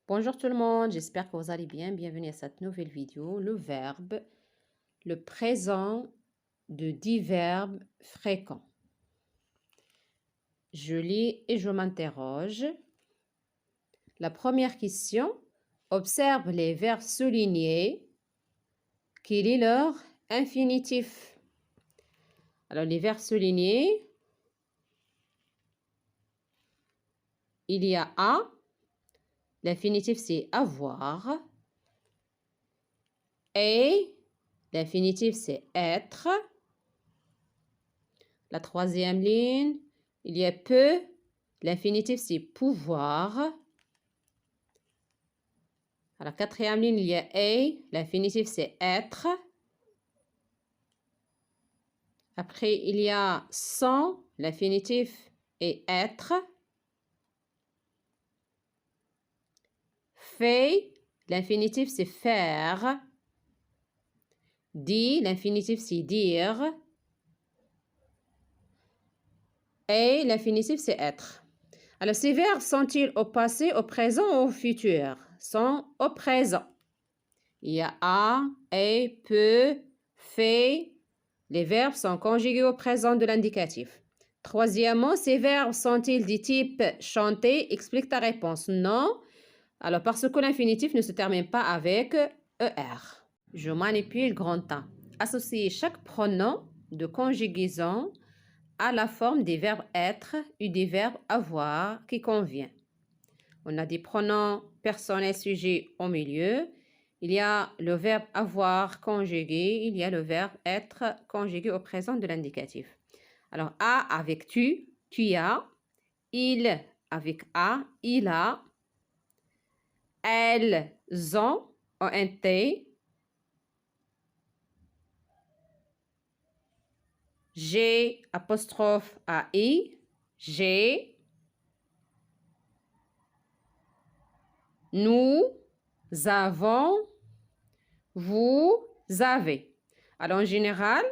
Bonjour tout le monde, j'espère que vous allez bien. Bienvenue à cette nouvelle vidéo. Le verbe, le présent de 10 verbes fréquents. Je lis et je m'interroge. La première question, observe les verbes soulignés. Quel est leur infinitif? Alors, les verbes soulignés, il y a à. L'infinitif, c'est avoir. Et, l'infinitif, c'est être. La troisième ligne, il y a peut. L'infinitif, c'est pouvoir. À la quatrième ligne, il y a est. L'infinitif, c'est être. Après, il y a sont. L'infinitif est être. Fait. L'infinitif, c'est faire. Dit. L'infinitif, c'est dire. Et l'infinitif, c'est être. Alors, ces verbes sont-ils au passé, au présent ou au futur? Sont au présent. Il y a a, est, peut, fait. Les verbes sont conjugués au présent de l'indicatif. Troisièmement, ces verbes sont-ils du type chanter? Explique ta réponse. Non. Alors, parce que l'infinitif ne se termine pas avec ER. Je manipule grand A. Associer chaque pronom de conjugaison à la forme des verbes être ou des verbes avoir qui convient. On a des pronoms personnels sujets au milieu. Il y a le verbe avoir conjugué. Il y a le verbe être conjugué au présent de l'indicatif. Alors, a avec tu as. Il avec a, il a. Elles ont, ont. J'ai, apostrophe AI, j'ai. Nous avons, vous avez. Alors, en général,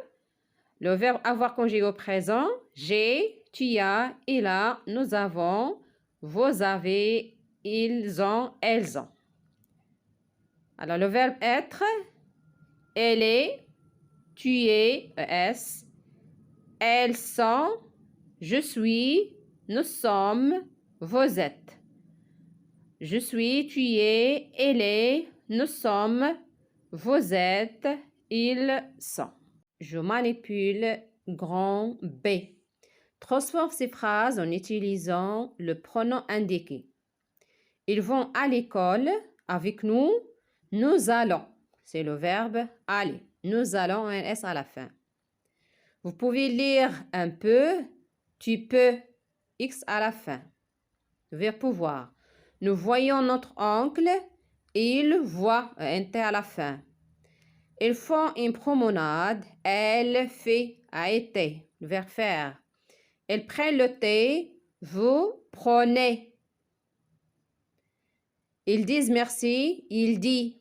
le verbe avoir conjugué au présent, j'ai, tu as, il a, nous avons, vous avez, ils ont, elles ont. Alors, le verbe être, elle est, tu es, ES, elles sont, je suis, nous sommes, vous êtes. Je suis, tu es, elle est, nous sommes, vous êtes, ils sont. Je manipule grand B. Transforme ces phrases en utilisant le pronom indiqué. Ils vont à l'école avec nous. Nous allons. C'est le verbe aller. Nous allons, un S à la fin. Vous pouvez lire un peu. Tu peux, X à la fin. Le verbe pouvoir. Nous voyons notre oncle. Il voit, un T à la fin. Ils font une promenade. Elle fait, a été, le verbe faire. Ils prennent le thé. Vous prenez. Ils disent merci. Il dit.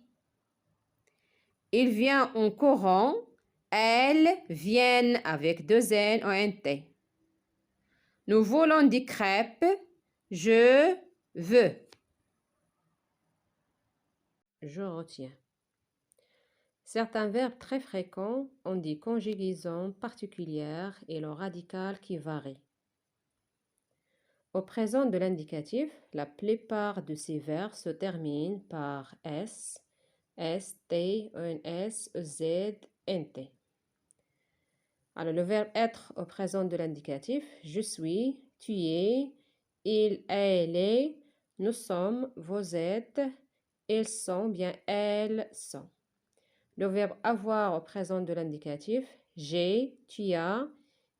Il vient en courant. Elles viennent avec deux N ou un T. Nous voulons des crêpes. Je veux. Je retiens. Certains verbes très fréquents ont des conjugaisons particulières et le radical qui varie. Au présent de l'indicatif, la plupart de ces verbes se terminent par S, ST, ENS, Z, NT. Alors, le verbe être au présent de l'indicatif, je suis, tu es, il, elle est, nous sommes, vous êtes, ils sont, bien elles sont. Le verbe avoir au présent de l'indicatif, j'ai, tu as,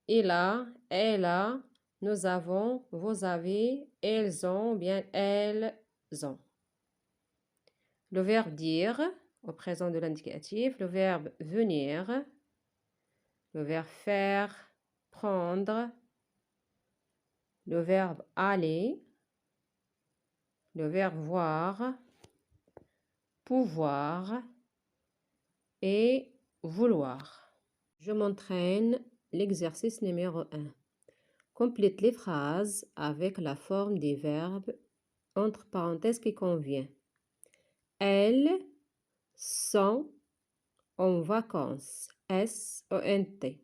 il a, elle a, nous avons, vous avez, elles ont, bien elles ont. Le verbe dire au présent de l'indicatif, le verbe venir, le verbe faire, prendre, le verbe aller, le verbe voir, pouvoir et vouloir. Je m'entraîne l'exercice numéro 1. Complète les phrases avec la forme des verbes entre parenthèses qui convient. Elles sont en vacances. S-O-N-T.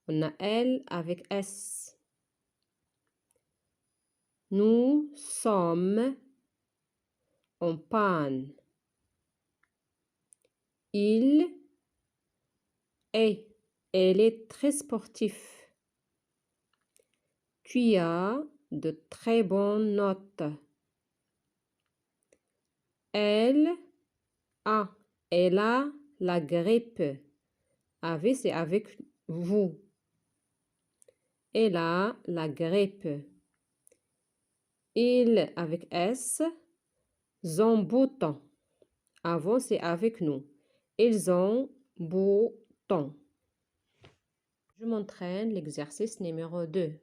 On a elles avec S. Nous sommes en panne. Il est. Elle est très sportif. Tu as de très bonnes notes. Elle a. Elle a la grippe. Avec, c'est avec vous. Elle a la grippe. Il avec S. Ont beau temps. Avant, c'est avec nous. Ils ont beau temps. Je m'entraîne l'exercice numéro 2.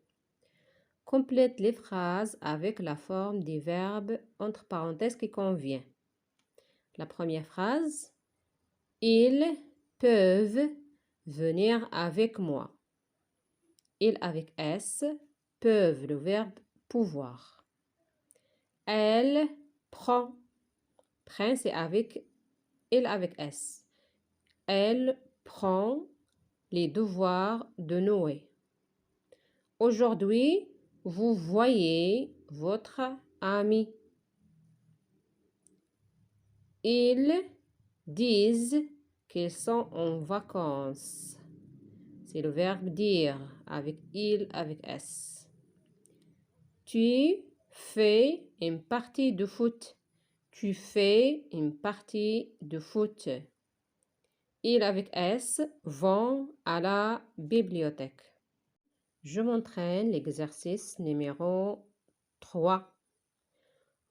Complète les phrases avec la forme des verbes entre parenthèses qui convient. La première phrase, ils peuvent venir avec moi. Ils avec S, peuvent, le verbe pouvoir. Elle prend. Prend, c'est avec il avec S. Elle prend les devoirs de Noé. Aujourd'hui, vous voyez votre ami. Ils disent qu'ils sont en vacances. C'est le verbe dire avec il avec S. Tu fais une partie de foot. Tu fais une partie de foot. Ils avec S vont à la bibliothèque. Je m'entraîne l'exercice numéro 3.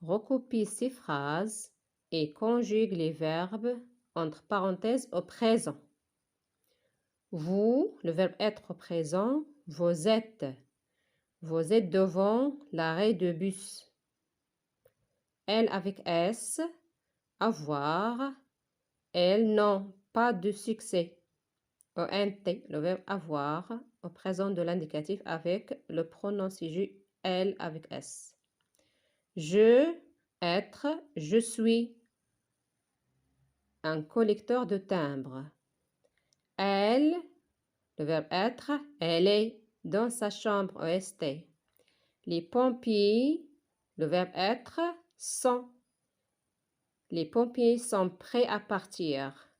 Recopie ces phrases et conjugue les verbes entre parenthèses au présent. Vous, le verbe être au présent, vous êtes. Vous êtes devant l'arrêt de bus. Elle avec S, avoir. Elles n'ont pas de succès. ONT, le verbe avoir, au présent de l'indicatif avec le pronom sujet elle avec S. Je, être, je suis un collecteur de timbres. Elle, le verbe être, elle est dans sa chambre OST. Les pompiers, le verbe être, sont. Les pompiers sont prêts à partir.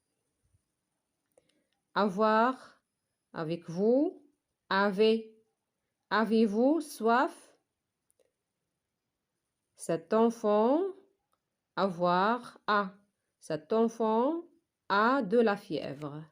Avoir, avec vous, avez. Avez-vous soif? Cet enfant, avoir, a. Cet enfant a de la fièvre.